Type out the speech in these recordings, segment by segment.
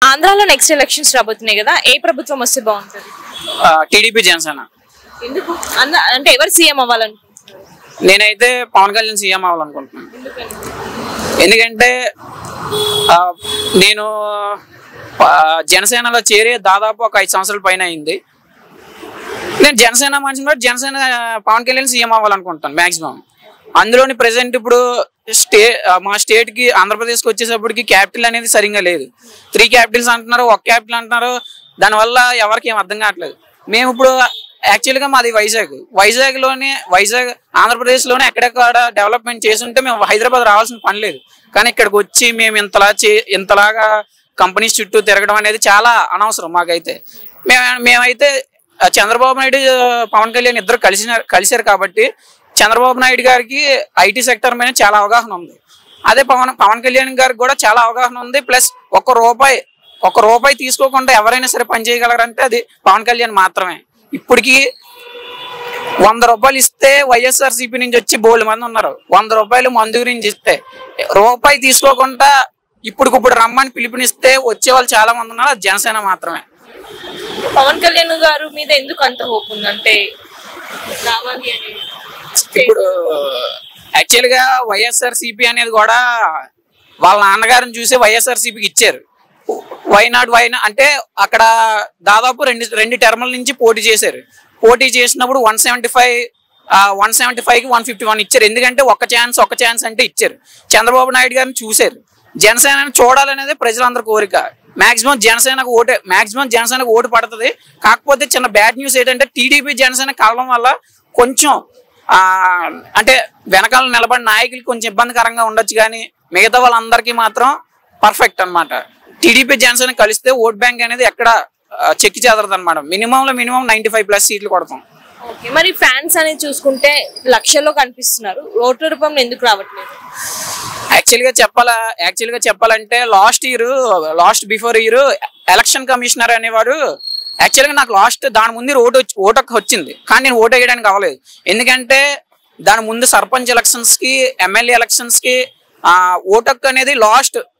ఆంధ్రాలో next elections రాబోతున్నాయి కదా, ఏ ప్రభుత్వం వస్తే బాగుంటుంది? టీడీపీ జనసేన. ఎందుకు అంటే ఎవరు సీఎం అవ్వాలనుకుంటున్నారు? నేనైతే పవన్ కళ్యాణ్ సీఎం అవ్వాలనుకుంటున్నాను. ఎందుకంటే నేను జనసేనలో చేరి దాదాపు ఒక 5 సంవత్సరాల పైన అయింది. నేను జనసేన మనిషిని కూడా జనసేన పవన్ కళ్యాణ్ సీఎం అవ్వాలనుకుంటాను మ్యాక్సిమం. అందులోని ప్రెసెంట్ ఇప్పుడు మా స్టేట్కి ఆంధ్రప్రదేశ్కి వచ్చేటప్పటికి క్యాపిటల్ అనేది సరిగ్గా లేదు. 3 క్యాపిటల్స్ అంటున్నారు, 1 క్యాపిటల్ అంటున్నారు. దానివల్ల ఎవరికి ఏం అర్థం కావట్లేదు. మేము ఇప్పుడు యాక్చువల్గా మాది వైజాగ్ ఆంధ్రప్రదేశ్లోనే ఎక్కడెక్కడ డెవలప్మెంట్ చేస్తుంటే మేము హైదరాబాద్ రావాల్సిన పని లేదు. కానీ ఇక్కడికి వచ్చి మేము ఇంతలాగా కంపెనీస్ చుట్టూ తిరగడం అనేది చాలా అనవసరం మాకైతే. మేమైతే చంద్రబాబు నాయుడు పవన్ కళ్యాణ్ ఇద్దరు కలిశారు కాబట్టి చంద్రబాబు నాయుడు గారికి ఐటీ సెక్టర్ మీద చాలా అవగాహన ఉంది. అదే పవన్ కళ్యాణ్ గారికి కూడా చాలా అవగాహన ఉంది. ప్లస్ ఒక్క రూపాయి తీసుకోకుండా ఎవరైనా సరే పని చేయగలరంటే అది పవన్ కళ్యాణ్ మాత్రమే. ఇప్పటికి 100 రూపాయలు ఇస్తే వైఎస్ఆర్సీపీ నుంచి వచ్చి బోల్డ్ మంది ఉన్నారు. 100 రూపాయలు మందు గురించి ఇస్తే రూపాయి తీసుకోకుండా ఇప్పుడు రమ్మని పిలుపునిస్తే వచ్చే వాళ్ళు చాలా మంది ఉన్నారు. అది జనసేన మాత్రమే. పవన్ కళ్యాణ్ గారు మీద ఎందుకు అంత హోప్ ఉందంటే రావాలి అని? ఇప్పుడు యాక్చువల్ గా వైఎస్ఆర్సీపీ అనేది కూడా వాళ్ళ నాన్నగారిని చూసి వైఎస్ఆర్సీపీకి ఇచ్చారు. వైనాడు అంటే అక్కడ దాదాపు రెండు టర్ముల నుంచి పోటీ చేశారు. పోటీ చేసినప్పుడు 175కి 151 ఇచ్చారు. ఎందుకంటే ఒక్క ఛాన్స్ అంటే ఇచ్చారు. చంద్రబాబు నాయుడు గారిని చూశారు. జనసేనని చూడాలనేది ప్రజలందరి కోరిక. మాక్సిమం జనసేనకు ఓటు పడుతుంది. కాకపోతే చిన్న బ్యాడ్ న్యూస్ ఏంటంటే టీడీపీ జనసేన కలవడం వల్ల కొంచెం అంటే వెనకాల నిలబడిన నాయకులకి కొంచెం ఇబ్బందికరంగా ఉండొచ్చు. కానీ మిగతా వాళ్ళందరికీ మాత్రం పర్ఫెక్ట్ అనమాట. టీడీపీ జనసేన కలిస్తే ఓట్ బ్యాంక్ అనేది ఎక్కడ చెక్కి చెదరదు అనమాట. మినిమం 95+ సీట్లు కొడతాం. ఓకే, మరి ఫ్యాన్స్ అనేది చూసుకుంటే లక్షల్లో కనిపిస్తున్నారు. ఓట్ల రూపంలో ఎందుకు రావట్లేదు? యాక్చువల్గా చెప్పాలంటే last before year election commissioner అనేవారు యాక్చువల్గా నాకు దాని ముందు ఓటు వచ్చింది. కానీ నేను ఓటు వేయడానికి అవ్వలేదు. ఎందుకంటే దాని ముందు సర్పంచ్ ఎలక్షన్స్కి, ఎమ్మెల్యే ఎలక్షన్స్కి ఓటక్ అనేది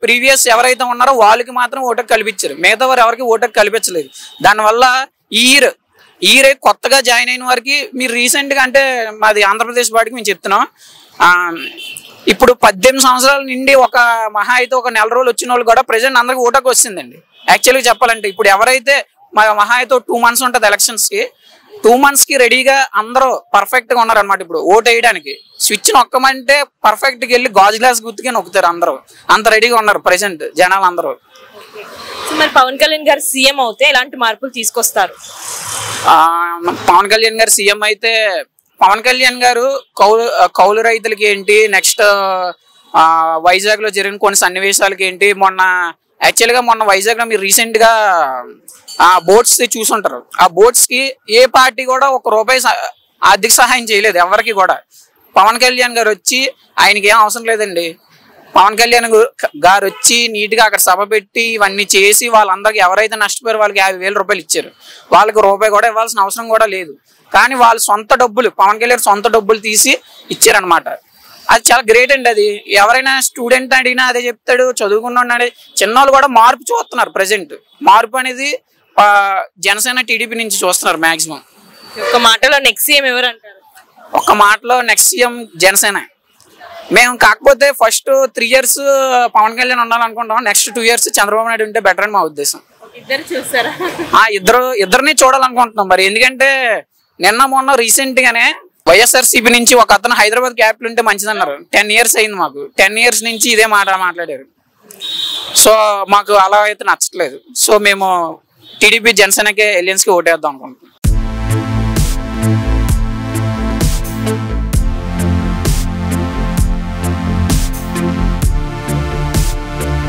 ప్రీవియస్ ఎవరైతే ఉన్నారో వాళ్ళకి మాత్రం ఓటక్ కల్పించారు. మిగతా వారు ఎవరికి ఓటక్ కల్పించలేదు. దానివల్ల ఈ ఇయర్ కొత్తగా జాయిన్ అయిన వారికి మీరు రీసెంట్గా అంటే మాది ఆంధ్రప్రదేశ్ వాటికి మేము చెప్తున్నాం. ఇప్పుడు 18 సంవత్సరాల నుండి ఒక మహా అయితే ఒక నెల రోజులు వచ్చిన వాళ్ళు కూడా ప్రజెంట్ అందరికి ఓటక్ వచ్చిందండి. యాక్చువల్గా చెప్పాలంటే ఇప్పుడు ఎవరైతే మహా అయితే 2 months ఉంటుంది ఎలక్షన్స్కి, 2 monthsకి రెడీగా అందరూ పర్ఫెక్ట్గా ఉన్నారనమాట. ఇప్పుడు ఓటు వేయడానికి స్విచ్ నొక్కమంటే పర్ఫెక్ట్గా వెళ్ళి గాజు గ్లాస్ గుర్తుకే నొక్కుతారు. అందరూ అంత రెడీగా ఉన్నారు ప్రజెంట్ జనాలు అందరూ. మరి పవన్ కళ్యాణ్ గారు సీఎం అవుతే ఎలాంటి మార్పులు తీసుకొస్తారు? పవన్ కళ్యాణ్ గారు సీఎం అయితే పవన్ కళ్యాణ్ గారు కౌలు రైతులకి ఏంటి, నెక్స్ట్ వైజాగ్లో జరిగిన కొన్ని సన్నివేశాలకి ఏంటి, మొన్న వైజాగ్లో మీరు రీసెంట్గా బోట్స్ చూసుంటారు. ఆ బోట్స్కి ఏ పార్టీ కూడా ₹1 ఆర్థిక సహాయం చేయలేదు ఎవరికి కూడా. పవన్ కళ్యాణ్ గారు వచ్చి ఆయనకి ఏం అవసరం లేదండి. పవన్ కళ్యాణ్ గారు వచ్చి నీట్గా అక్కడ సభ పెట్టి ఇవన్నీ చేసి వాళ్ళందరికీ ఎవరైతే నష్టపోయారో వాళ్ళకి ₹50,000 ఇచ్చారు. వాళ్ళకి ₹1 కూడా ఇవ్వాల్సిన అవసరం కూడా లేదు. కానీ వాళ్ళు పవన్ కళ్యాణ్ సొంత డబ్బులు తీసి ఇచ్చారనమాట. అది చాలా గ్రేట్ అండి. అది ఎవరైనా స్టూడెంట్ అడిగినా అదే చెప్తాడు, చదువుకున్నాడు. చిన్నవాళ్ళు కూడా మార్పు చూస్తున్నారు. ప్రజెంట్ మార్పు అనేది జనసేన టీడీపీ నుంచి చూస్తున్నారు మాక్సిమం. ఒక మాటలో నెక్స్ట్ సీఎం ఎవరు అంటారు? ఒక మాటలో నెక్స్ట్ సీఎం జనసేన. మేము కాకపోతే ఫస్ట్ 3 years పవన్ కళ్యాణ్ ఉండాలనుకుంటాం. నెక్స్ట్ 2 years చంద్రబాబు నాయుడు ఉంటే బెటర్ అని మా ఉద్దేశం. ఇద్దరిని చూడాలనుకుంటున్నాం. మరి ఎందుకంటే మొన్న రీసెంట్ గానే వైఎస్ఆర్సీపీ నుంచి ఒక అతను హైదరాబాద్ క్యాపిటల్ ఉంటే మంచిదన్నారు. 10 years అయింది మాకు. 10 years నుంచి ఇదే మాట్లాడారు. సో మాకు అలా అయితే నచ్చట్లేదు. సో మేము టీడీపీ జనసేనకే ఎలియన్స్కి ఓటేద్దాం అనుకుంటున్నాం.